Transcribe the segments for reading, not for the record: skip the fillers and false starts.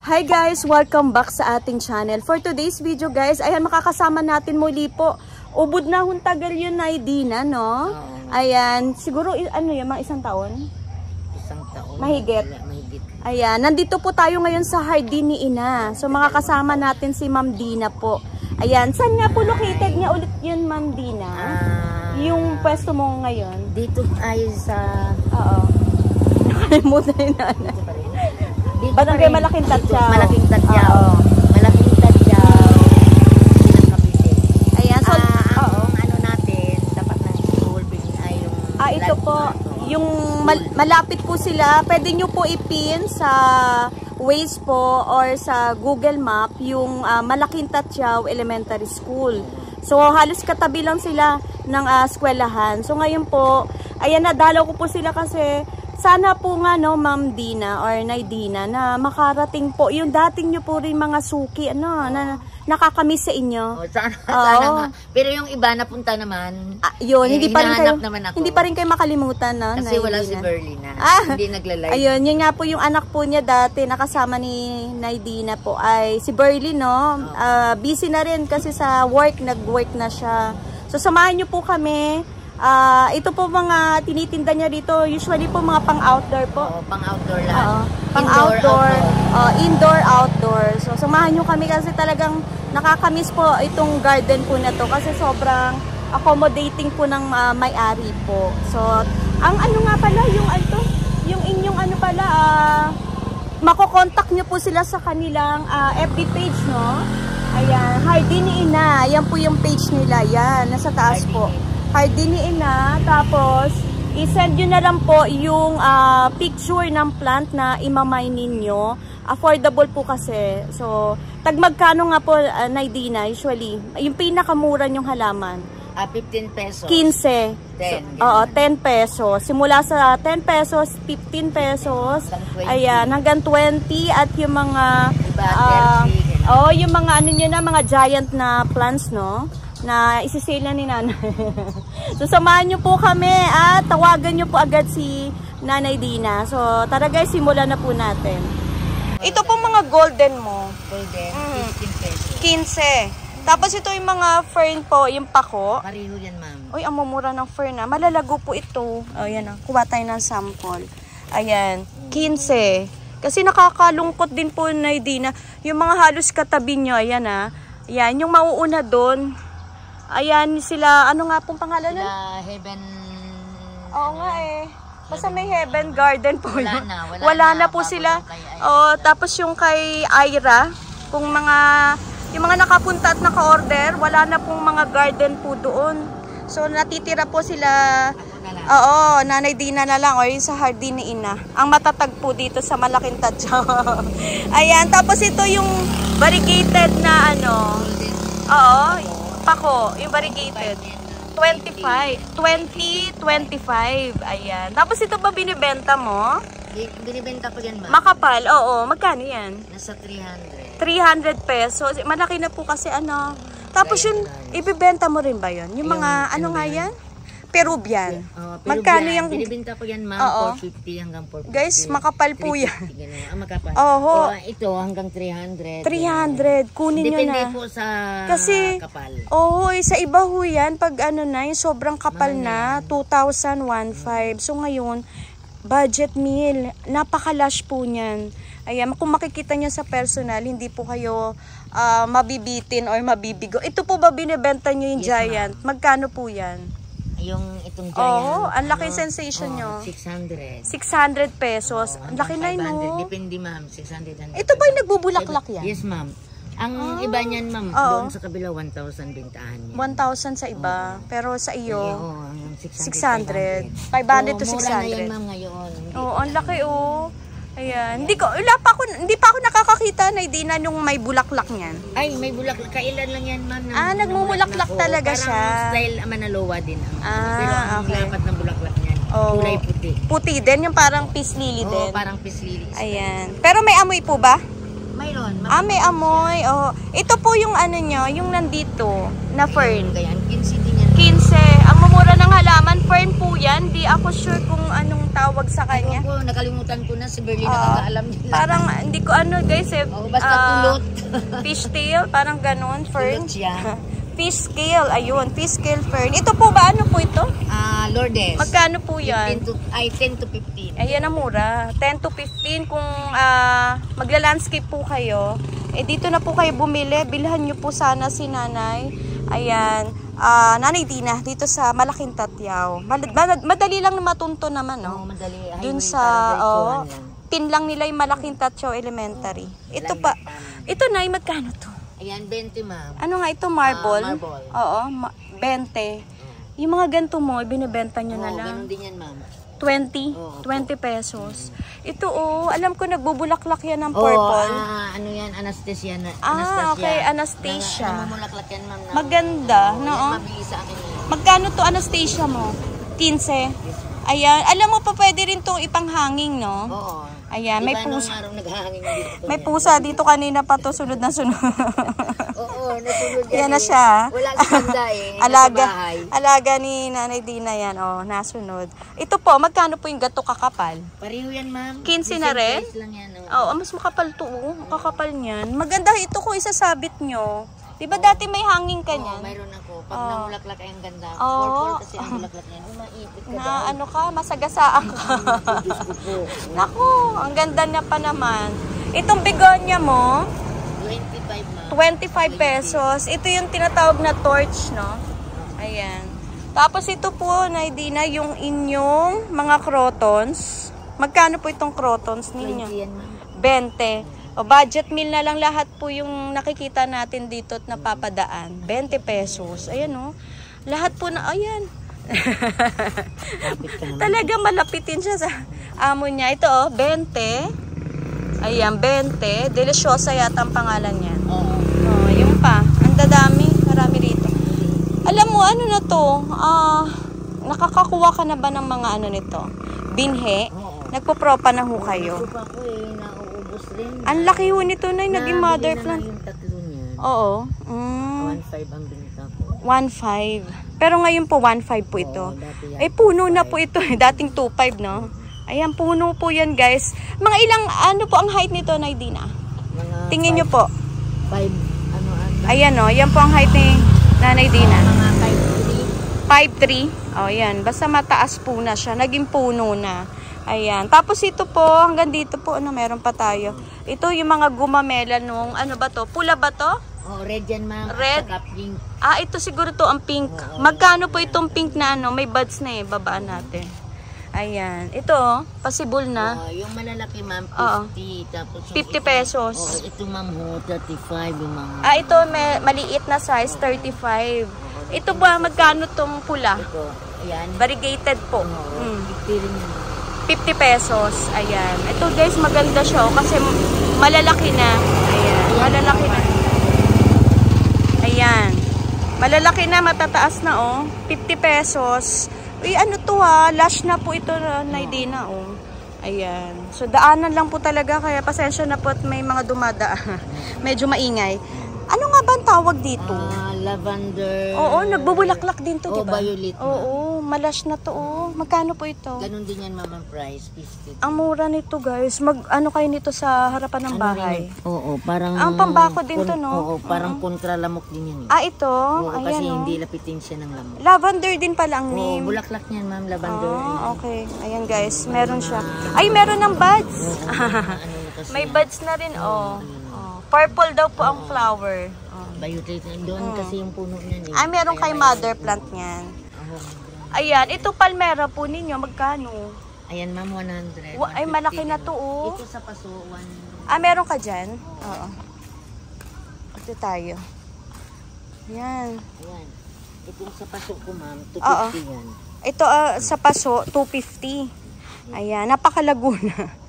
Hi guys! Welcome back sa ating channel. For today's video guys, ayan makakasama natin muli po. Ubod na huntagal yun na Dina, no? Ayan, siguro ano yun, mga isang taon? Isang taon. Mahigit. Ayan, nandito po tayo ngayon sa Hardin ni Ina. So makakasama natin si Ma'am Dina po. Ayan, saan nga po located niya ulit yun, Ma'am Dina? Yung pwesto mo ngayon? Dito tayo sa... Oo. Nakalimutan yun na. Barangay Malaking Tatyaw. Malaking Tatyaw. Malaking Tatyaw. Ayan, so, ano natin, dapat na i-solving ay yung... ito po, yung malapit po sila. Pwede nyo po ipin sa Waze po or sa Google Map yung Malaking Tatyaw Elementary School. So, halos katabi lang sila ng eskwelahan. So, ngayon po, ayan, nadalaw ko po sila kasi sana po nga, no, Ma'am Dina or Nay Dina, na makarating po yung dating nyo po rin mga suki, ano, na nakakamiss sa inyo. Sana nga. Pero yung iba napunta naman, yun, hindi pa rin kayo makalimutan, no? Kasi wala si Berlina. Hindi nagla-live. Ayun, yun nga po yung anak po niya dati, nakasama ni Nay Dina po, ay si Berlin, no? Busy na rin kasi sa work, nag-work na siya. So, samahan nyo po kami. Ito po mga tinitinda niya dito, usually po mga pang-outdoor po. Pang-outdoor lang. Pang-outdoor, indoor-outdoor. So, samahan nyo kami kasi talagang nakakamiss po itong garden po na to kasi sobrang accommodating po ng may-ari po. So, ang ano nga pala, yung inyong ano pala, makokontak nyo po sila sa kanilang FB page, no? Ayan, Hardin ni Ina. Ayan po yung page nila. Yan, nasa taas po. Hardin ni Ina, tapos i-send nyo na lang po yung picture ng plant na imamay ninyo. Affordable po kasi. So, tagmagkano nga po, Nay Dina, usually? Yung pinakamura nyong halaman? 15 pesos. 15. 10. Oo, 10 pesos. Simula sa 10 pesos, 15 pesos. Ayan, hanggang 20 at yung mga... yung mga ano nyo na, mga giant na plants, no? Na isisale na ni Nanay. So, samahan nyo po kami at tawagan nyo po agad si Nanay Dina. So, tara guys, simulan na po natin. Ito po mga golden mo. Golden, 15 pesos. 15. Tapos ito yung mga fern po, yung pako. Pariho yan, ma'am. Uy, ang mumura ng fern na. Malalago po ito. O, yan na. Kuha tayo ng sample. Ayan, 15. Kasi nakakalungkot din po, Nay Dina. Yung mga halos katabi nyo, ayan na. Ayan, yung mauuna doon. Ayan sila, ano nga pong pangalan nun? Sila Heaven... Oo nga eh. Basta may Heaven Garden po yun. Wala na po sila. Tapos yung kay Ira, yung mga nakapunta at naka-order, wala na pong mga garden po doon. So natitira po sila, Nanay Dina na lang, o yung sa Hardin ni Ina. Ang matatag po dito sa Malaking Tatyaw. Ayan, tapos ito yung variegated na ano. Pako, yung variegated. 25. Ayan. Tapos ito ba binibenta mo? Binibenta ko yan, ma'am. Makapal, oo. Magkano yan? Nasa 300. 300 pesos. Malaki na po kasi ano. Tapos yung ibibenta mo rin ba yun? Yung mga, ano nga yan? Peruvian. Magkano yung... Binibenta ko yan, ma'am, 450 hanggang 450. Guys, makapal po yan. Makapal. Ito hanggang 300. 300. Kunin nyo na. Depende po sa kasi, kapal. Sa iba ho yan, pag ano na, yung sobrang kapal na, 2,015. So ngayon, budget meal. Napaka-lush po niyan. Ayan, kung makikita nyo sa personal, hindi po kayo mabibitin or mabibigo. Ito po ba binibenta nyo yung giant? Magkano po yan? Yung itong giant. Ang laki sensation nyo. 600. 600 pesos. Ang laki na yun, no? Depende, ma'am. 600. Ito ba yung nagbubulaklak yan? Yes, ma'am. Ang iba niyan, ma'am, doon sa kabila, 1,000 bintahan niya. 1,000 sa iba. Pero sa iyo, 600. 500 to 600. Mura na yan, ma'am, ngayon. Ang laki, Ayan. Hindi pa ako nakakakita na hindi na nung may bulaklak niyan. Ay, may bulaklak. Kailan lang yan, ma'am. Nagmumulaklak talaga siya. Parang style Manaloa din. Pero ang lapat ng bulaklak niyan, kulay puti. Puti din, yung parang peace lily din. Parang peace lily. Ayan. Pero may amoy po ba? Mayroon. May amoy. Ito po yung ano nyo, yung nandito na fern. Ganyan, 15 din yan. 15. Ang mumura ng halaman halaman. Fern po yan. Di ako sure kung anong tawag sa kanya. Ako po, nakalimutan ko na. Si Berlin nakakaalam nila. Parang, hindi ko ano guys eh. Basta tulot. Fishtail, parang ganun. Fern. Tulot siya. Fish scale. Ayun, fish scale fern. Ito po ba? Ano po ito? Lourdes. Magkano po yan? 10 to 15. Ayan ang mura. 10 to 15 kung magla-landscape po kayo. Dito na po kayo bumili. Bilhan nyo po sana si nanay. Ayan. Nanay Dina, dito sa Malaking Tatyaw. Madali lang na matunto naman, no? Madali. Dun sa, pin lang nila yung Malaking Tatyaw Elementary. Ito pa. Ito na, magkano to? Ayan, 20 ma'am. Ano nga ito, marble? Marble. Oo, 20. Yung mga ganito mo, binibenta nyo na lang. Ganun din yan, ma'am. 20? 20 pesos. Ito, alam ko nagbubulaklak yan ng purple. Ano yan, Anastasia. Okay, Anastasia. Namumulaklak yan, ma'am. Maganda, no? Yan, mabili sa akin yan. Magkano to Anastasia mo? 15. Ayan, alam mo pa pwede rin itong ipanghanging, no? Oo. Ayan, may pusa. Dito may pusa dito kanina pa to, sunod na sunod. Oo, nasunod yan. Yan na siya. Wala si Panda eh. Alaga ni Nanay Dina yan, nasunod. Ito po, magkano po yung gato kakapal? Pareho yan, ma'am. 15 na rin? Lang yan, mas makapal to, makakapal niyan. Maganda ito kung isasabit nyo. Diba dati may hanging ka niyan? Mayroon ako. Pag namulaklak ay ang ganda. Oo. Kasi ang bulaklak niyan. Umaipit ka na ano ka, masagasaan ka. Naku, ang ganda niya pa naman. Itong begonia mo? 25 ma'am. 25 pesos. Ito yung tinatawag na torch, no? Ayan. Tapos ito po, Naidina, yung inyong mga crotons. Magkano po itong crotons ninyo? 20 yan, ma'am. 20. Budget meal na lang lahat po yung nakikita natin dito at napapadaan. 20 pesos. Ayan, lahat po na, ayan. Talaga malapitin siya sa amo niya. Ito, 20. Ayan, 20. Deliciosa yata ang pangalan niya. Yung pa. Ang dadami. Marami rito. Alam mo, ano na to? Nakakakuha ka na ba ng mga ano nito? Binhe? Nagpo-propa na ho kayo. Ang laki ho nito na yung naging mother plant. Yung tatlo niya. Oo. 1.5 ang binita ko. 1.5. Pero ngayon po 1.5 po ito. Puno na po ito. Dating 2.5, no? Ayan, puno po yan, guys. Mga ilang, ano po ang height nito, Naidina? Tingin nyo po. 5, Ayan, yan po ang height ni Nanay Dina. Mga 5'3". Yan. Basta mataas po na siya. Naging puno na. Ayan. Tapos ito po, hanggang dito po, meron pa tayo. Ito yung mga gumamela nung, ano ba to? Pula ba to? red yan, ma'am. Red? Pink. Ito siguro to ang pink. Magkano po itong pink na may buds na babaan natin. Ayan. Ito, possible na. Yung malalaki, ma'am, 50. Tapos 50 pesos. Ito, ma'am, 35 yung ma'am. Ito, maliit na size, 35. Ito ba, magkano tong pula? Ito, ayan. Variegated po. 50 rin yun. 50 pesos. Ayan. Ito guys, maganda siya kasi malalaki na. Ayan. Malalaki na. Ayan. Malalaki na, matataas na 50 pesos. Uy, ano to lash na po ito na Naidina Ayan. So daanan lang po talaga kaya pasensya na po at may mga dumadaan. Medyo maingay. Ano nga ba ang tawag dito? Lavender. Oo, nagbubulaklak din to, diba? Violet. Oo, malash na to. Magkano po ito? Ganun din yan, ma'am, ang price. 50. Ang mura nito, guys. Ano kayo nito sa harapan ng bahay? Oo, parang... Ang pambako din to, no? Oo, parang kontralamok din yan. Ito? Oo, ayan, kasi hindi lapitin siya ng lamok. Lavender din pala ang name. Oo, bulaklak niyan, ma'am, lavender. Okay. Ayan, guys. Meron siya. Ay, meron ng buds. May buds na rin, Purple daw po ang flower. Violet. Doon kasi yung puno niyan. Meron kay mother plant niyan. Ayan, ito palmera po ninyo, magkano? Ayan, ma'am, 100. Ay, malaki na to, Ito sa paso, 1. Meron ka dyan? Oo. Ito tayo. Ayan. Ayan. Ito sa paso ko, ma'am, 250 yan. Ito sa paso, 250. Ayan, napakalaguna.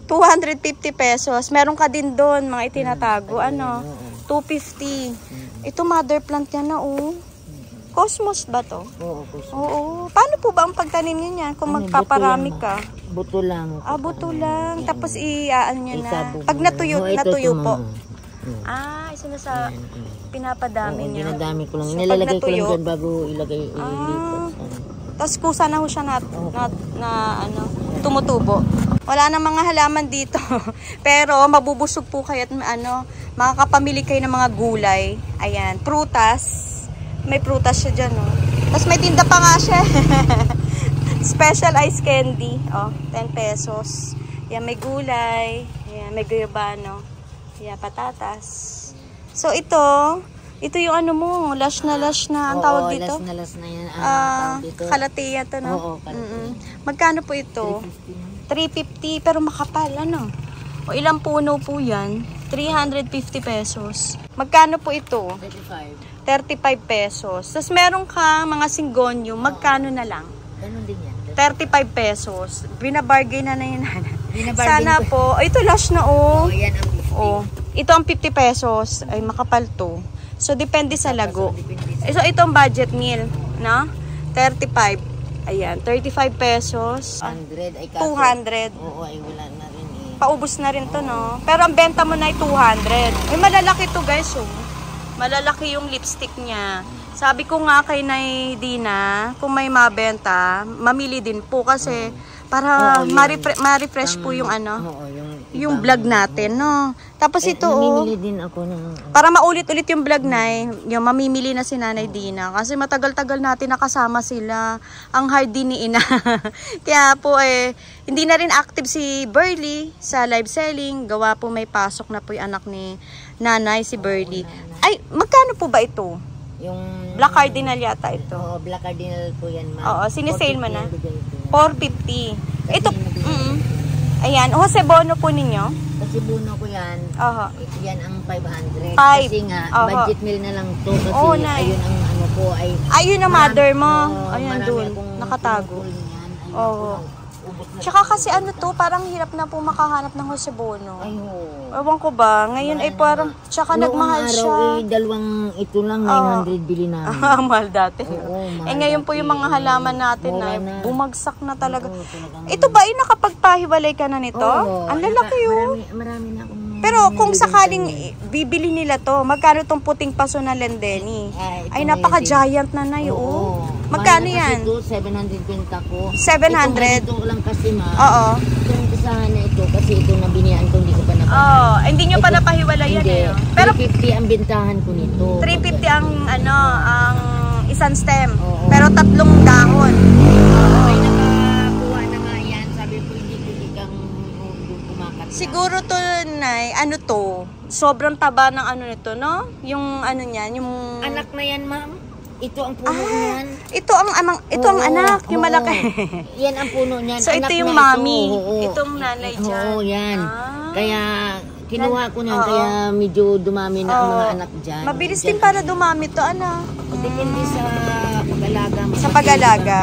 250 pesos. Meron ka din doon, mga itinatago. 250. Ito mother plant yan na, Cosmos ba to? Oo, cosmos. Oo. Paano po ba ang pagtanim niyo niyan kung magpaparami ka? Buto lang. Buto lang. Tapos niyo na. Pag natuyo po. Pinapadami niyo. Dinadami ko lang. Nilalagay ko lang dyan bago ilagay. Tapos kusa na ho siya na ano, tumutubo. Wala na mga halaman dito. Pero mabubusog po kayo at ano, makakapamili kayo ng mga gulay. Ayan, prutas. May prutas siya dyan, oh. Tapos may tinda pa nga siya. Special ice candy. Oh, 10 pesos. Ayan, may gulay. Ayan, may guyabano. Ayan, patatas. So, ito yung ano mo, lash na ang tawag dito? Lash na yan. Kalateya to, no? Oo, kalateya. Magkano po ito? 350, pero makapal, ano? O ilang puno po yan? 350 pesos. Magkano po ito? 35 pesos. Tapos meron ka mga singgonyo, magkano na lang? Ganun din yan. 35 pesos. Binabargain na yun. Sana po. Ito lash na, oh. Yan ang 50. Oh. Ito ang 50 pesos. Ay, makapal to. So, depende sa lago. So, itong budget meal, no? 35. Ayan, 35 pesos. 100 ay 200. Oo, ay wala na rin eh. Paubos na rin to, no? Pero ang benta mo na ay 200. Ay, malalaki to, guys, oh. Malalaki yung lipstick niya. Sabi ko nga kay Nay Dina, kung may mabenta, mamili din po kasi para ma-refresh po yung ano, yung vlog natin, no? Tapos ito, namimili din ako ng para maulit-ulit yung vlog na yung mamimili na si Nanay Dina. Kasi matagal-tagal natin nakasama sila. Ang hard din ni Ina. Kaya po hindi na rin active si Burley sa live selling. Gawa po may pasok na po yung anak ni Nanay, si Burley. Ay, magkano po ba ito? yung Black Cardinal yata ito. Oo, Black Cardinal po yan, ma'am. Oo, sinisale mo na. 450. Ito, ayan, Jose Bono po ninyo? Kasi buno ko yan. Oho. Yan ang 500. 5. Kasi nga, budget meal na lang to. Kasi ayun ang ano po ay... Ayun ang mother mo. Ayun marami doon. akong Nakatago. Oo. Ubos na. Tsaka kasi ano to, parang hirap na po makahanap ng Jose Bono. Ay, ewan ko ba, ngayon ay parang, tsaka nagmahal siya. Dalawang ito lang, 900 bili namin. Mahal dati. Oo, mahal ngayon po dati. yung mga halaman natin Mura na na. bumagsak na talaga. Oo, talagang- Ito ba ay nakapagpahiwalay ka na nito? Oo, Ang lalaki yun. Marami na akong... Pero kung sakaling bibili nila to, magkano tong puting paso na Lendeni? Ay, napaka-giant na na yun. Oo. Magkano Mahal na yan? kasi ito, 700 benta ko. 700? Ito lang kasi, ma. Oo. Itong isahan na ito, kasi ito nabinian ko, hindi ko pa napahiwalay. Oh, hindi nyo pa napahiwalayan Hindi. Pero 350 ang bentahan ko nito. 350 ang ang isang stem. Oo. Pero 3 dahon. May nakakuha na nga yan. Sabi ko, hindi ko ikang kumakat. Siguro to, Nay, ano to? Sobrang taba ng ano nito, no? Yung ano niyan, yung... Anak na yan, ma'am. Ito ang puno niyan. Ito ang anak, yung Oo. malaki. Yan ang puno niyan. So, Anak ito yung na mommy. Oo. Itong nanay dyan. Oo, yan. Ah. Kaya, kinuha ko niyan. Oo. Kaya medyo dumami na ang mga Oo. anak dyan. Mabilis Dyan. din para dumami to, anak. Depende sa pag-alaga. Sa pag-alaga.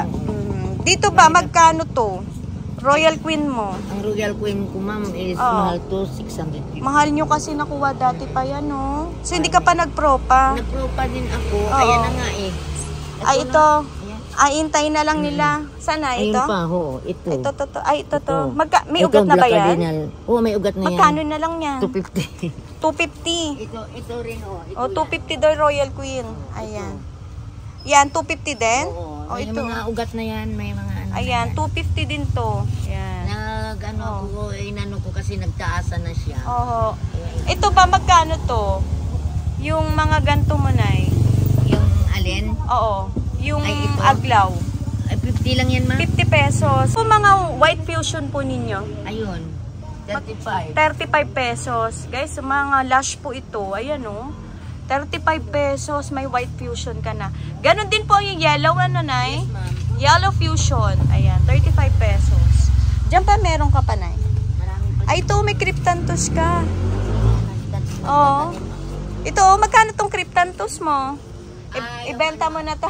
Dito ba, magkano to? Royal Queen mo. Ang Royal Queen ko, ma'am, is Oo. mahal to, 650. Mahal nyo kasi nakuha dati pa yan, no? So, hindi ka pa nag-propa. Nag-propa din ako. Oo. Ayan na nga eh. Ay, ito. Ayan. Ay, hintayin na lang nila. Sana Ayun ito? pa, ho. Ito. Ito. Ay, ito to. Ito. May Ito, ugat na ba Black yan? Cardinal. Oo, may ugat na yan. Magkano na lang yan? 250. 250. Ito rin, oh. Ito O, 250 daw Royal Queen. Ayan. Yan, 250 din? Oo. O, May ito. mga ugat na yan. May mga ano. Ayan, 250 din to. Ayan. Ko, inano ko kasi nagtaasan na siya. Oo. Ito ba, magkano to? Yung mga ganto mo, Nay? Yung alin? Oo. Yung Ay, ito? aglaw. Ay, 50 lang yan, ma'am. 50 pesos. Kung mga white fusion po ninyo, Ayun. 35. 35 pesos. Guys, mga lash po ito. Ayan, oh. 35 pesos, may white fusion ka na. Ganon din po yung yellow, ano, Nay? Yes, ma'am. Yellow fusion. Ayan, 35 pesos. Diyan pa meron ka pa, Nay? Marami pa. Ay, ito, may cryptanthus ka. Oo. Ito, magkano tong cryptanthus mo? Ibenta mo na to.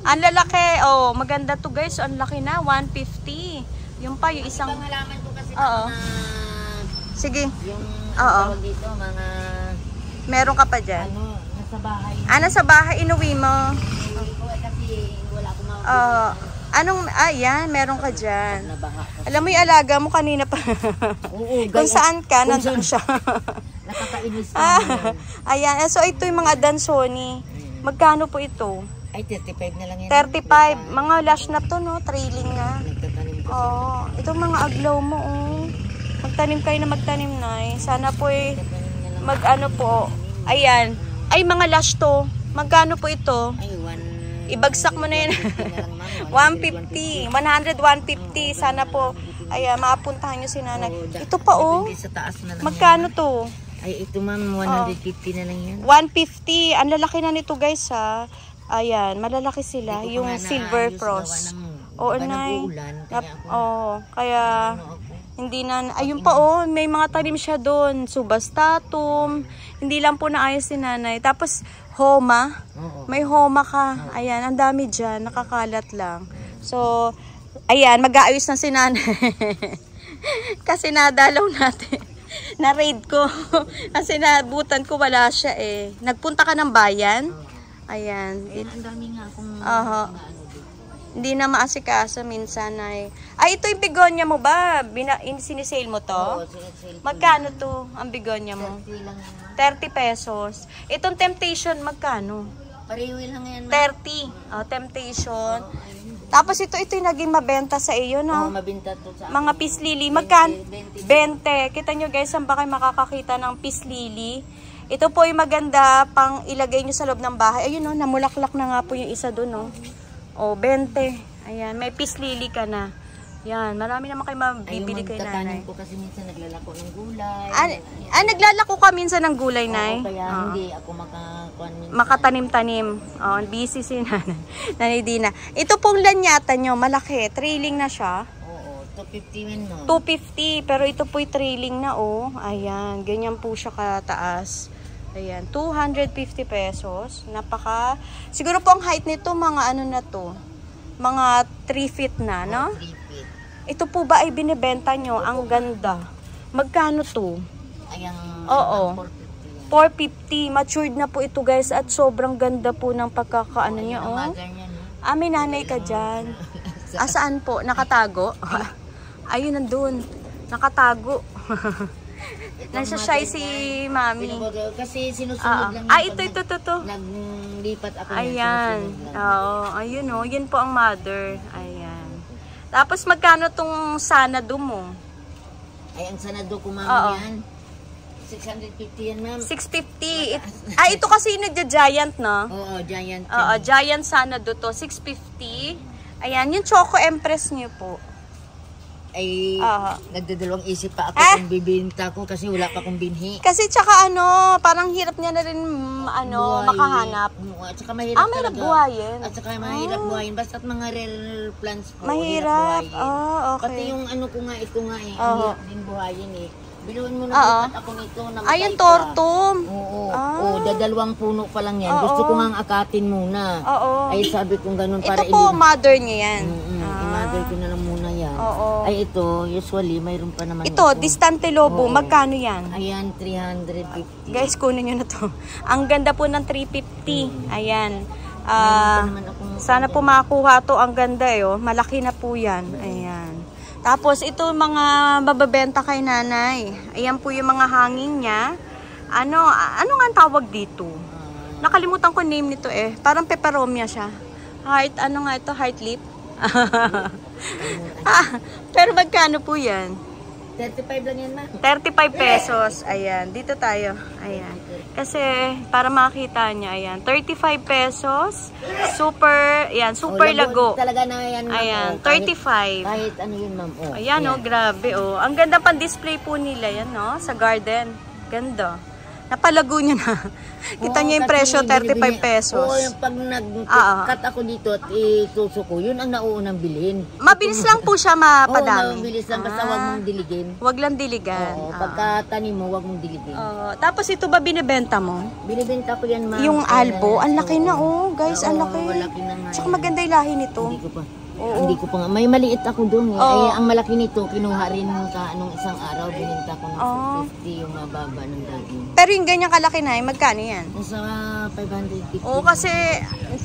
Ang lalaki. Oh, maganda to, guys. Ang laki na, 150. Yung pa, yung isang... Ibang halaman ko kasi Oo. na Sige. yung Oo. tawag dito, mga Meron ka pa dyan. ano, nasa bahay. Nasa bahay, inuwi mo. Hindi ko kasi wala akong mawag. Yan, meron ka dyan. Nabaha ko. Alam mo yung alaga mo kanina pa. Oo, Kung saan ka, nandun siya. Nakakainis ka. Ayan, so ito yung mga Dansoni. Magkano po ito? Ay, 35 na lang yan. 35. Mga lash na to, no? Trailing na. Nagtatanim kasi. Oo. Ito mga aglaw mo, oh. Magtanim kayo na magtanim na eh. Sana po eh, mag-ano po. Ayan. Ay, mga lash to. Magkano po ito? Ay, Ibagsak mo na yun. 150. 150. Sana po, ayan, maapuntahan nyo si nanay. Ito pa, oh. Sa taas na lang. Magkano to? Ay, ito ma'am, 150 na lang yan. 150. Ang lalaki na nito, guys, ha. Ayan, malalaki sila. Hindi ko Yung pa nga silver naayos frost. gawa ng- Oo, diba nay. nag-uulan, kaya ako- Oo, kaya Ano ako? hindi na, ayun pa, oh, may mga tanim siya doon. Subastatum. Hindi lang po naayos si nanay. Tapos, homa. Oo. May homa ka. Ayan, ang dami dyan. Nakakalat lang. So, ayan, mag-aayos na si nanay. Kasi nadalaw natin. Na-raid ko. Kasi nabutan ko, wala siya eh. Nagpunta ka ng bayan? Ayan. Eh, ang dami nga akong Aha. ano dito. Hindi na maasikaso minsan ay. Ay, ito yung begonia mo ba? Sinisale mo to? Oo, sinasale ko. Magkano to ang begonia mo? 30 lang yan. 30 pesos. Itong temptation, magkano? Pareho lang yan ma'am. 30. Oh, temptation. Tapos ito yung naging mabenta sa iyo, Oo, no? mabinta to sa Mga pislili. Magkano? 20. 20. Kita nyo guys, saan ba kayo makakakita ng pislili? Ito po yung maganda pang ilagay nyo sa loob ng bahay. Ayun, no? Namulaklak na nga po yung isa doon, no? O, 20. Ayan, may pislili ka na. Yan, marami naman kayo mabibili kay nanay. Ayun, ko kasi minsan naglalako ng gulay. Naglalako ka minsan ng gulay, nay? Oo, kaya Oo. hindi ako minsan. Makatanim-tanim. Oh, busy si nanay. Nanay Dina. Ito pong lanyata nyo, malaki. Trailing na siya. Oo, 250 man no. 250, pero ito po'y trailing na, oh. Ayan, ganyan po siya kataas. Ayan, 250 pesos. Siguro po ang height nito, mga ano na to. Mga 3 feet na, no? 3 feet. Ito po ba ay binibenta nyo? Ang ganda. Magkano to? Ayang Oo. 450. Matured na po ito, guys. At sobrang ganda po ng pagkakaano niya, oh. May nanay ka dyan. Saan po? Nakatago? Ayun, nandun. Nakatago. Nasa shy si mami. Kasi sinusunod lang. Ito. Naglipat ako. Ayan. Oo, ayun o. Yun po ang mother. Ayan. Tapos magkano tong sanado mo? Ay, ang sanado ko mami Oo. yan. 650 yan ma'am. 650. Ito kasi yung nagja-giant, no? Oo, giant. Oo, giant sanado to. 650. Ayan, yung Choco Empress niyo po. Ay, Aha. nagdadalawang isip pa ako kung bibinta ko kasi wala pa akong binhi. Kasi tsaka parang hirap niya na rin Buhayin. makahanap. At saka mahirap Mahirap talaga. buhayin. At saka mahirap buhayin. Basta't mga rare plants po. Mahirap. buhayin. Okay. Pati yung ano ko nga, ito nga eh. Oo. Ang hirap din buhayin eh. Biluin mo na Oo. bukat ako nito. Yung tortum. Oo. Ah. Oo, dadalawang puno pa lang yan. Oo. Gusto ko nga akatin muna. Oo. Ay sabi kong ganun para Ito po, mother niya yan. I-mother ko na lang muna yan. Oo. Ay ito, usually mayroon pa naman Ito, Distante Lobo. Oo. Magkano yan? Ayan, 350. Guys, kunin nyo na to. Ang ganda po ng 350. Ayan. Mayroon pa naman akong Sana po makakuha to. Ang ganda eh. Oh. Malaki na po yan. Ayan. Tapos ito mga mababenta kay nanay. Ayan po yung mga hanging niya. Ano nga ang tawag dito? Nakalimutan ko name nito eh. Parang peperomia siya. Ano nga ito? Heart lip? Pero magkano po yan? 35 lang yan, ma'am. 35 pesos. Ayan. Dito tayo. Ayan. Kasi, para makita niya, ayan. 35 pesos. Super, ayan. Super lago. Talaga na yan, ma'am. Ayan. Oh, 35. Kahit ano yun, ma'am. Oh, Ayan, oh, grabe, oh. Ang ganda pang display po nila yan, no? Sa garden. Ganda. Napalago niya na. Kita niyo yung presyo, 35 pesos. Oo, yung pag nag-cut ako dito at ituso ko, yun ang nauunang bilhin. Mabilis lang po siya mapadami. Oo, mabilis lang. Basta wag mong diligin. Wag lang diligan. Oo, pagkatanim mo, wag mong diligin. Tapos ito ba binibenta mo? Binibenta ko yan, ma'am. Yung albo, ang laki na, oh. Guys, ang Oo, laki. malaki na nga Tsaka yan. maganda yung lahi nito. Hindi ko pa. Oo. Hindi ko pa nga. May maliit ako doon. Eh. Oo. Ay, ang malaki nito, kinuha rin nung isang araw. Bininta ko ng Oo. 50 yung mababa ng daging. Pero yung ganyan kalaki na, magkano yan? Nasa 550. Oo, kasi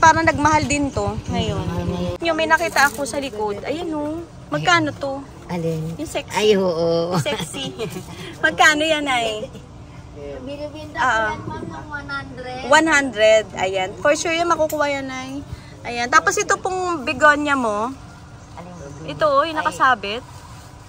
parang nagmahal din to ngayon. Ngayon. Yung may nakita ako sa likod, ayan oh. Magkano to? Alin? Yung sexy. Ay, oo. Sexy. Magkano yan ay? Binibinta Oo. ko yan, ma'am, ng 100. 100. Ayan. For sure yan, makukuha yan, Nay. Ayan. Tapos ito pong begonia mo. Ito, yung nakasabit.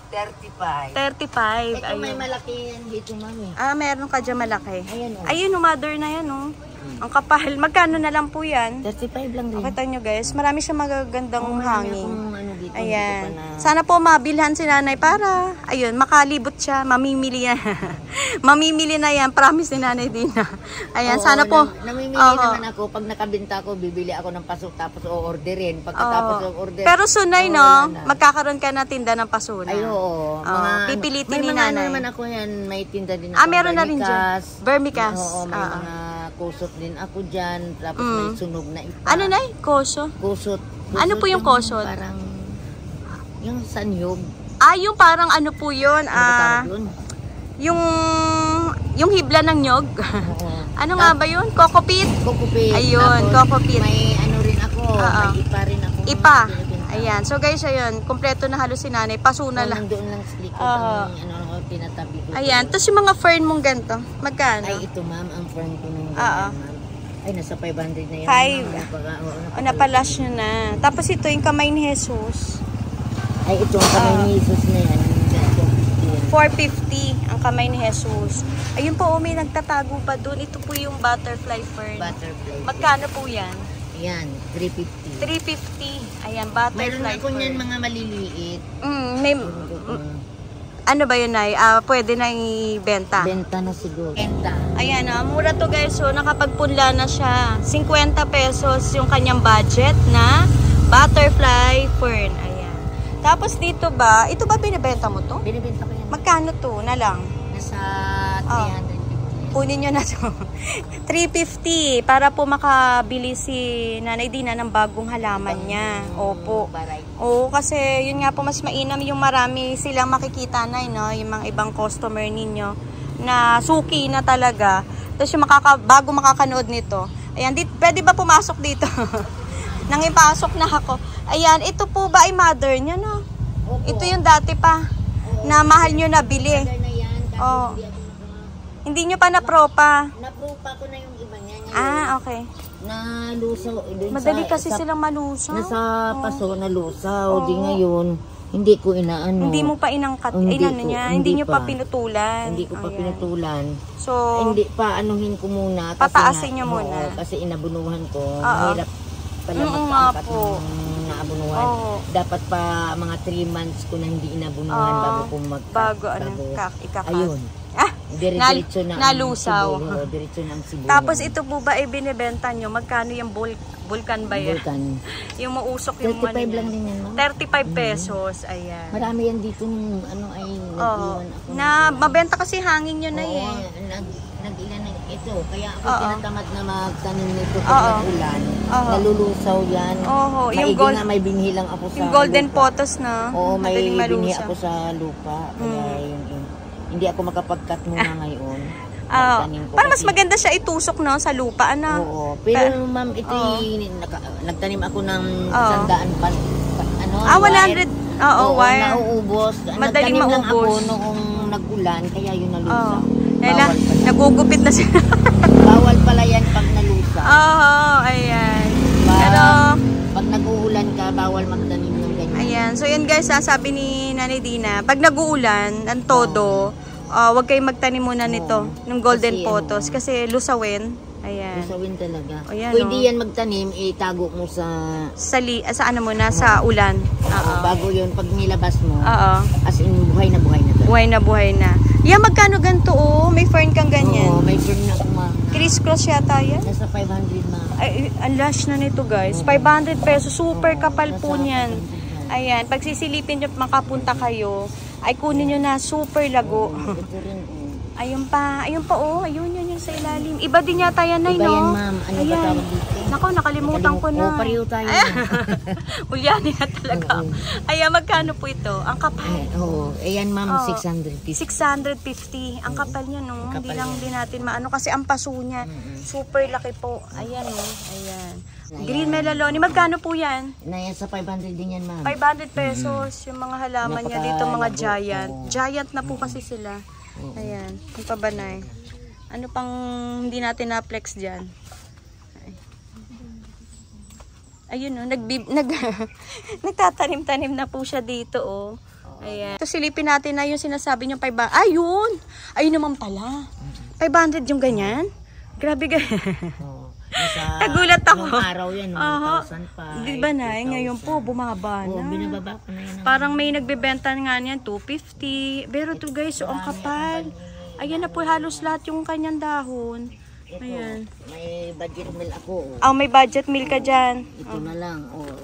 35. 35. Ito may Ayun. malaki yan dito, ma'am. Meron ka dyan malaki. Ayan, oh. Ayun, mother na yan, oh. Ang kapal. Magkano na lang po yan? 35 lang din. Kita nyo, guys. Marami siyang magagandang hangin. Ano dito, Ayan. dito pa na. Sana po mabilhan si nanay para, ayun, makalibot siya. Mamimili yan. Mamimili na yan. Promise ni nanay Dina. Ayan, Oo, sana po. Namimili Oo. naman ako. Pag nakabinta ko, bibili ako ng paso tapos o-orderin. Pagkatapos Oo. o-order. Pero sunay, oo, no? wala na. Magkakaroon ka na tinda ng pasuna. Ay, oo. Pipilitin may ni mga nanay. naman ako yan. May tinda din ako. Meron na rin dyan. Vermicas. Vermicas. Oo, may Oo. mga kusot din ako dyan. Tapos may sunog na ipa. Ano, Nay? Koso? Kusot. Ano po yung kusot? Parang, yung sanyog. Yung parang ano po yun? Ano ba tawag yun? Yung hibla ng nyog. Oo. Ano nga ba yun? Kokopit? Kokopit. Ayun, Tapos, kokopit. may ano rin ako. Oo. May ipa rin ako. Ipa. Binibenta. Ayan. So guys, ayun. Kompleto na halos si nanay. Pasuna Oo, lang. nandoon lang sa likod Oo. ang ano, pinatabi ko. Ayan. Tapos yung mga fern mong ganito. Magkano? Ay, ito ma'am, ang firm ko nung Oo. ganyan, ma'am. Ay, nasa 500 na yan. Five. Ma'am. Napalash nyo na. Tapos ito yung kamay ni Jesus. Ay, ito ang kamay ni Jesus na yan. Ganito. 450 ang kamay ni Jesus. Ayun po, may nagtatago pa doon. Ito po yung butterfly fern. Butterfly. Magkano po yan? Yan, 350. 350. Ayan, Mayroon butterfly ako fern. niyan mga maliliit. May, ano ba yun, Nay? Pwede na ibenta. Benta na siguro. Benta. Ayan, mura to guys. So, nakapagpunla na siya. 50 pesos yung kanyang budget na butterfly fern. Ayan. Tapos dito ba, ito ba binibenta mo to? Binibenta ko yan. Magkano to na lang? Nasa Oh. 350. Kunin nyo na to. 350 para po makabili si Nanay Dina ng bagong halaman niya. Opo. Variety. Oo, kasi yun nga po mas mainam yung marami silang makikita na, no? Yung mga ibang customer ninyo na suki na talaga. Tapos yung bago makakanood nito. Ayan, pwede ba pumasok dito? Nang ipasok na ako. Ayan, ito po ba ay mother niya, no? Opo. Ito yung dati pa na mahal nyo nabili. Mother na yan. Kasi Oh. hindi ako Hindi nyo pa na-propa. na-propa ko na yung iba niya. Okay. Nalusaw. Dun Madali sa, kasi silang malusaw. Nasa paso nalusaw. Oo. Di ngayon, hindi ko inaano. Hindi mo pa inangkat. Hindi Inano ko, niya. hindi Hindi nyo pa pa. pinutulan. Hindi ko pa Ayan. pinutulan. So, Hindi pa anuhin ko muna. Kasi Pataasin nga, niyo muna. oo, kasi inabunuhan ko. Oo. Mahirap pala Oo nga magpaangkat po. ng naabunuhan. Oo. Dapat pa mga 3 months ko na hindi inabunuhan Oo. bago ko Bago ikakat. Ayun. Ah, Diretso na ang nalusaw. sibol. Diretso na ang sibol. Tapos ito po ba ay binibenta nyo? Magkano yung vulkan ba yan? Vulcan. Yung mausok yung 35 lang din yan, ma'am. 35 pesos. Ayan. Marami yan dito nung ano ay Oo. nag-iwan ako. Na mabenta kasi hangin nyo na Oo, eh. nag-ilan na ito. Kaya ako Oo. tinatamad na magtanim nito Oo. pag nag-ulan. Oo. Nalulusaw yan. Oo, yung Maigi gold- nga may binhi lang ako sa Yung golden lupa. potos na. Oo, may madaling binhi malusaw. ako sa lupa. Kaya yun. Hindi ako makapag-cut muna ngayon. Ah, Nagtanim ko para mas kasi- maganda siya itusok no sa lupa ano. Oo. Pero ma'am, ito nagtanim ako ng Oo. 100 ano, 100. Oo, wire. nauubos. Madaling Nagtanim lang ako maubos. noong nag-ulan, kaya yun nalusaw. Nela, Bawal pala. nagugupit na siya. Bawal pala yan pag nalusaw. Oo, ayan. Pero, Pag nag-uulan ka, bawal magtanim ng ganyan. ayan. So, yun guys, sabi ni Nanay Dina, pag nag-uulan, ang todo, wag kayong magtanim muna nito, ng golden Kasi, potos, kasi lusawin. Ayan. Lusawin talaga. Ayan, Pwede oh. yan magtanim, itago mo sa... Sa ano muna, sa ulan. Oo. Bago yun, pag nilabas mo, Oo. as in buhay na buhay na talaga. Buhay na buhay na. Yan, magkano ganito oh? May fern kang Oo, ganyan. may turn na kumama. Criss-cross yata yan. Nasa 500 na. Ay, ang lash na nito guys. 500 pesos. Super kapal po Nasa niyan. 500 na. Ayan, pag sisilipin nyo at makapunta kayo, ay kunin nyo na super lago. Ito rin, Ayun pa oh. Ayun yun yung sa ilalim. Iba din yata yan, Nay, Iba no? yan, ma'am. Ano ba tawag dito? Nako, nakalimutan ko na. Oo, pareho tayo. Ulyani na talaga. Oo. Ayan, magkano po ito? Ang kapal. Oo. Ayan, ma'am, Oo. 650. 650. Ang kapal niya, no? Kapal Hindi lang yan. din natin maano kasi ang paso niya. Super laki po. Ayan, no? Ayan. Green melaloni. Magkano po yan? Nasa 500 din yan, ma'am. 500 pesos. Yung mga halaman niya dito, mga Napakalago. giant. Oo. Giant na po kasi sila. Ayan. Yung pabanay. Ano pang hindi natin na-flex dyan? Ayun oh, nagtatanim-tanim na po siya dito oh. Ayan. Ito silipin natin na yung sinasabi niyo 500. Ayun! Ayun naman pala. 500 yung ganyan? Grabe ganyan. Nagulat ako. Nung araw yan, 1,000 pa. Di ba na? Ngayon po, bumaba na. Binababa ko na yan. Parang may nagbebenta nga niyan, 250. Pero to guys, so ang kapal. Ayan na po halos lahat yung kanyang dahon. Ayan. May budget meal ako. Oh, may budget meal ka dyan. Ito na lang. 100.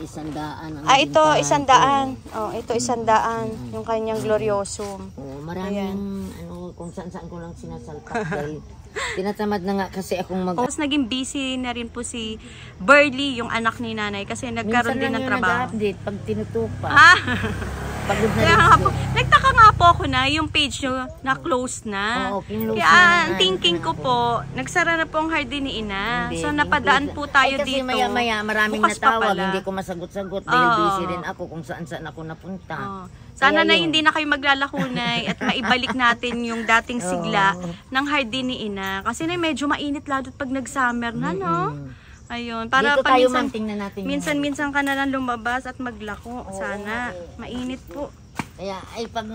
Ito, 100. Oh, ito 100. Yung kanyang gloriosum. Maraming, kung saan-saan ko lang sinasalpak. Dahil tinatamad na nga kasi akong Tapos naging busy na rin po si Burley, yung anak ni nanay, kasi nagkaroon din ng trabaho. Minsan lang yung nag-update pag tinutupa. Pagod na Kaya rin nga po, nagtaka nga po ako na yung page nyo na-close na. Oo, kinlose Kaya na ang thinking ko po, nagsara na po ang hardin ni Ina. Hindi, So napadaan po tayo kasi dito. maya-maya maraming Bukas pa natawag, pala. hindi ko masagot-sagot dahil busy rin ako kung saan-saan ako napunta. Sana Kaya na yun. hindi na kayo maglalahunay at maibalik natin yung dating sigla ng hardin ni Ina. Kasi na medyo mainit lalo pag nag-summer na, no? Ayun, para Dito tayo paminsan, tingnan natin. minsan ka na lang lumabas at maglako. Sana. Mainit po. Kaya ay pag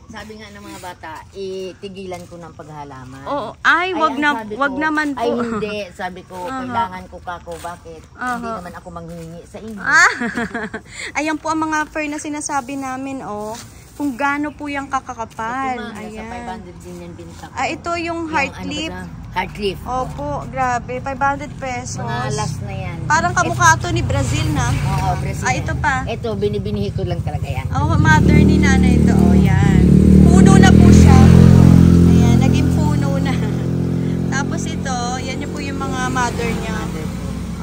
sabi nga ng mga bata, itigilan ko ng paghalaman. Oo, ay wag ang na sabi wag ko, naman po. Ay hindi, sabi ko kailangan ko kako, bakit? Hindi naman ako manghingi sa inyo. Ayan po ang mga fur na sinasabi namin, oh. Kung gaano po yung kakakapal. Sa Ayan. 500 din yan binta ko. Ito yung heart clip. Heart clip. Opo, grabe. 500 pesos. Mga last na yan. Parang kamukha ito ni Brazil na. Oo, Brazil. Ito pa. Ito, binibinihi ko lang talaga yan. Oh, mother ni nanay ito. Oh, yan. Puno na po siya. Ayan, naging puno na. Tapos ito, yan yung po yung mga mother niya.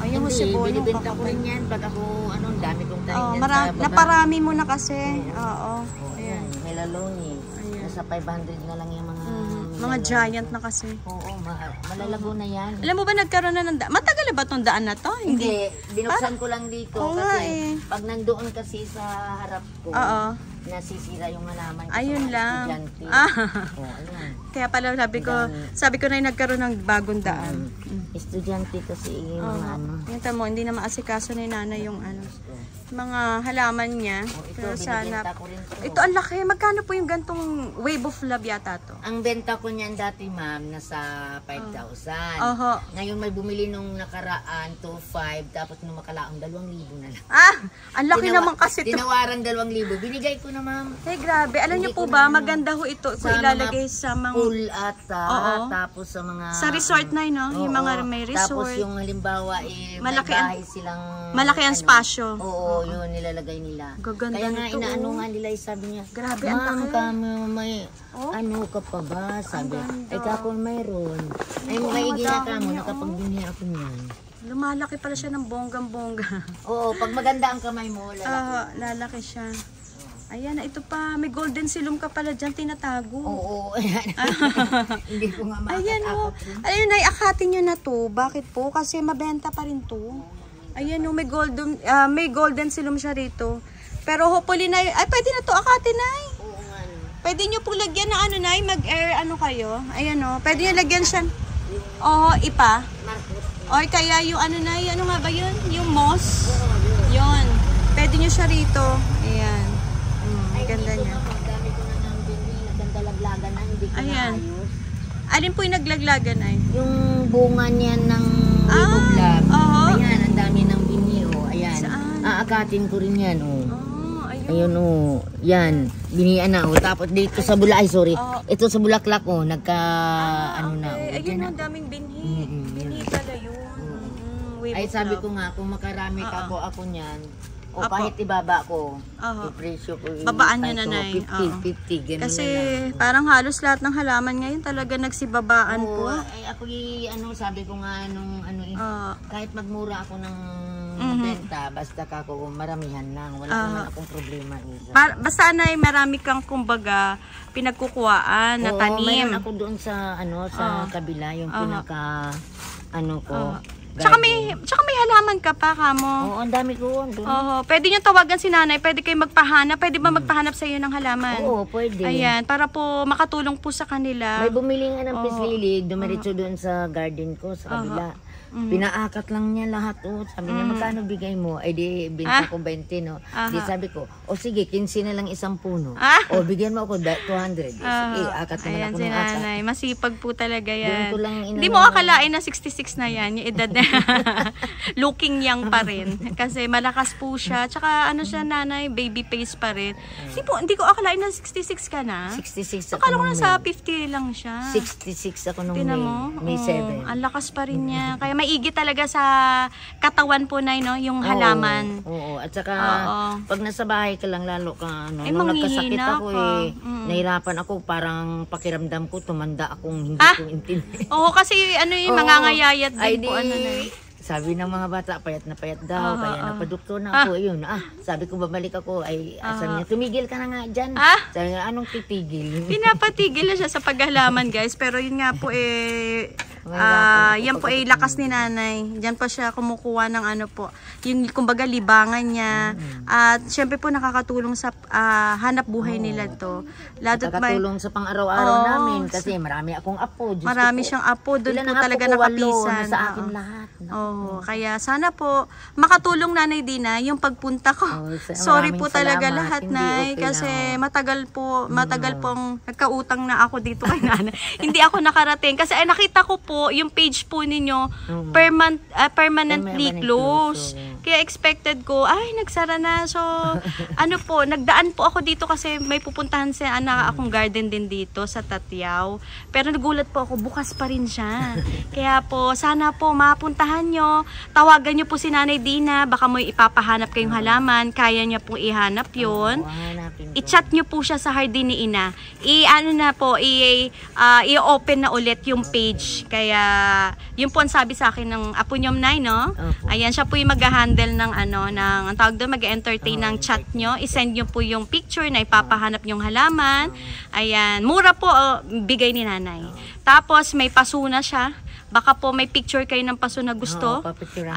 Ayun mo si Bono. Binibenta ko rin yan. Pag ako, ang dami kong tayo yan sa baba. Naparami mo na kasi. Oo. Ayan. May laloni. Nasa 500 na lang yung Mga giant na kasi. Oo, malalago na yan. Alam mo ba nagkaroon na ng daan? Matagal na ba itong daan na to? Hindi, binuksan ko lang dito kasi pag nandoon kasi sa harap ko, nasisira yung halaman ko. Ayun sa lang. estudyante. Ayun. Kaya pala sabi ko na yung nagkaroon ng bagong daan. Estudyante kasi yung mga Yan mo, hindi na maasikaso ni nanay yung mga halaman niya. Pero sana, ito ang laki. Magkano po yung gantong wave of love yata to? Ang benta ko niyan dati, ma'am, nasa 5,000. Ngayon may bumili nung nakaraan to 5, tapos nung makalaang 2,000 na lang. Ang laki naman kasi to. Tinawaran 2,000. Binigay ko na, ma'am. Grabe. Alam niyo po ba, maganda ho ito kung ilalagay sa mga pool at tapos sa mga sa resort na no? Yung mga may resort. Tapos yung halimbawa malaki may bahay silang malaki ang spasyo. Oo, yun nilalagay nila. Gaganda kaya nga nito, inaano nga nila, sabi niya, grabe ang ma'am, laki. kami may ano ka pa ba? Sabi, ay kako mayroon. Ay maigi na kamo, nakapagbinhi ako niyan. Lumalaki pala siya ng bonggang-bongga. Oo, pag maganda ang kamay mo, lalaki. Lalaki siya. Ayan, ito pa. May golden silum ka pala dyan, tinatago. Oo, ayan. Hindi ko nga makakakot. Ayan o. Ayun, ay, akatin nyo na to. Bakit po? Kasi mabenta pa rin to. Ayan o, may golden silum siya rito. Pero hopefully na, ay pwede na to akatin na. Oo nga. Pwede nyo pong lagyan ng ano na, mag-air ano kayo. Ayan o, pwede nyo lagyan siya. Oo, ipa. O kaya yung ano na, ano nga ba yun? Yung moss. Yun. Pwede nyo siya rito. Ayan. Ganda niya. Dami ko na ng bini, nagdalaglagan na, hindi ko naayos. Alin po yung naglaglagan ay? Yung bunga niyan ng libog-lab. Ayan, ang dami ng bini, oh. Ayan. Aakatin ko rin yan, oh. Ayun, oh. Yan. Binian na, oh. Tapos dito sa ito sa Bulaklak, oh. Ano na, oh. Ayun, ang daming binhi. Binhi pala yun. Ay, sabi ko nga, kung makarami ako niyan, o kahit ibaba ko, yung presyo ko. Babaan nyo na, Nay. 50, ganun kasi na lang. parang halos lahat ng halaman ngayon talaga nagsibabaan po. Ay, ako sabi ko nga kahit magmura ako ng benta, basta kako maramihan lang. Wala naman akong problema. Basta Nay, marami kang kumbaga pinagkukuhaan na tanim. Mayroon ako doon sa sa kabila, yung pinaka ko. Tsaka may halaman ka pa, kamo. Oo, ang dami ko. Oo, pwede nyo tawagan si nanay, pwede kayo magpahanap, pwede ba magpahanap sa iyo ng halaman? Oo, pwede. Ayan, para po makatulong po sa kanila. May bumili nga ng pislilig, dumiretso doon sa garden ko, sa kabila. Pinaakat lang niya lahat. Sabi niya, magkano bigay mo? Ay di, binta ko 20, no? Di sabi ko, sige, 15 na lang isang puno. O, bigyan mo ako 200. Akat naman ako si ng akat. nanay, masipag po talaga yan. Hindi Hindi mo akalain na 66 na yan, yung edad na. Looking young pa rin. Kasi malakas po siya. Tsaka ano siya, nanay, baby face pa rin. Hindi ko akalain na 66 ka na. 66 ako Akala ko nung na sa 50 lang siya. 66 ako nung May 7. Ang lakas pa rin niya. Kaya maigi talaga sa katawan po na, no, yung halaman. Oo. At saka, pag nasa bahay ka lang, lalo ka, nung manghihina nagkasakit ako nahirapan ako, parang pakiramdam ko, tumanda akong hindi ko intindi. Oo, kasi mangangayayat din po. Sabi ng mga bata, payat na payat daw, kaya napadoktor na ako. Ayun, sabi ko, babalik ako, sabi niya, tumigil ka na nga dyan. Sabi niya, anong titigil? Pinapatigil na siya sa paghalaman, guys, pero yun nga po yan po ay lakas ni nanay. Diyan pa siya kumukuha ng yung kumbaga libangan niya. At syempre po nakakatulong sa hanap buhay nila to. Nakakatulong sa pang-araw-araw namin kasi marami akong apo. Marami siyang apo. Doon po talaga nakapisan. Sa akin lahat. Kaya sana po makatulong Nanay Dina yung pagpunta ko. Sorry po talaga lahat, Nay, kasi matagal pong nagkautang na ako dito kay Nanay. Hindi ako nakarating kasi nakita ko po yung page po ninyo permanently closed. Kaya expected ko, nagsara na. So, nagdaan po ako dito kasi may pupuntahan sa akong garden din dito sa Tatyaw. Pero nagulat po ako, bukas pa rin siya. Kaya po, sana po mapuntahan nyo. Tawagan nyo po si Nanay Dina. Baka mo ipapahanap kayong halaman. Kaya niya pong ihanap yun. I-chat nyo po siya sa Hardin ni Ina. I-open na ulit yung page. Kaya, yun po ang sabi sa akin ng apo nyo, Nay, no? Ayan, siya po yung mag-handle ng ang tawag doon, mag-entertain ng chat nyo. I-send nyo po yung picture na ipapahanap yung halaman. Ayan, mura po, bigay ni Nanay. Tapos, may paso na siya. Baka po may picture kayo ng paso na gusto.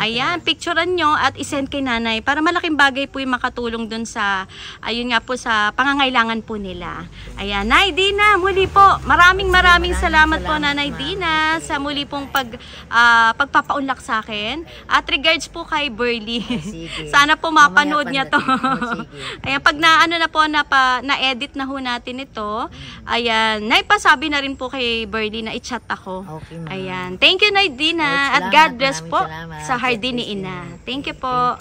Ayan, picturean nyo at isend kay Nanay para malaking bagay po yung makatulong dun sa, ayun nga po, sa pangangailangan po nila. Ayan, Nay Dina, muli po, maraming salamat po, Nanay Dina, sa muli pong pagpapaunlak sa akin. At regards po kay Burley. Sana po mapanood niya to. Ayan, pag na-edit na ho natin ito, ayan, naipasabi na rin po kay Burley na i-chat ako. Ayan. Thank you, Nay Dina. At God bless po sa Hardin ni Ina. Thank you po.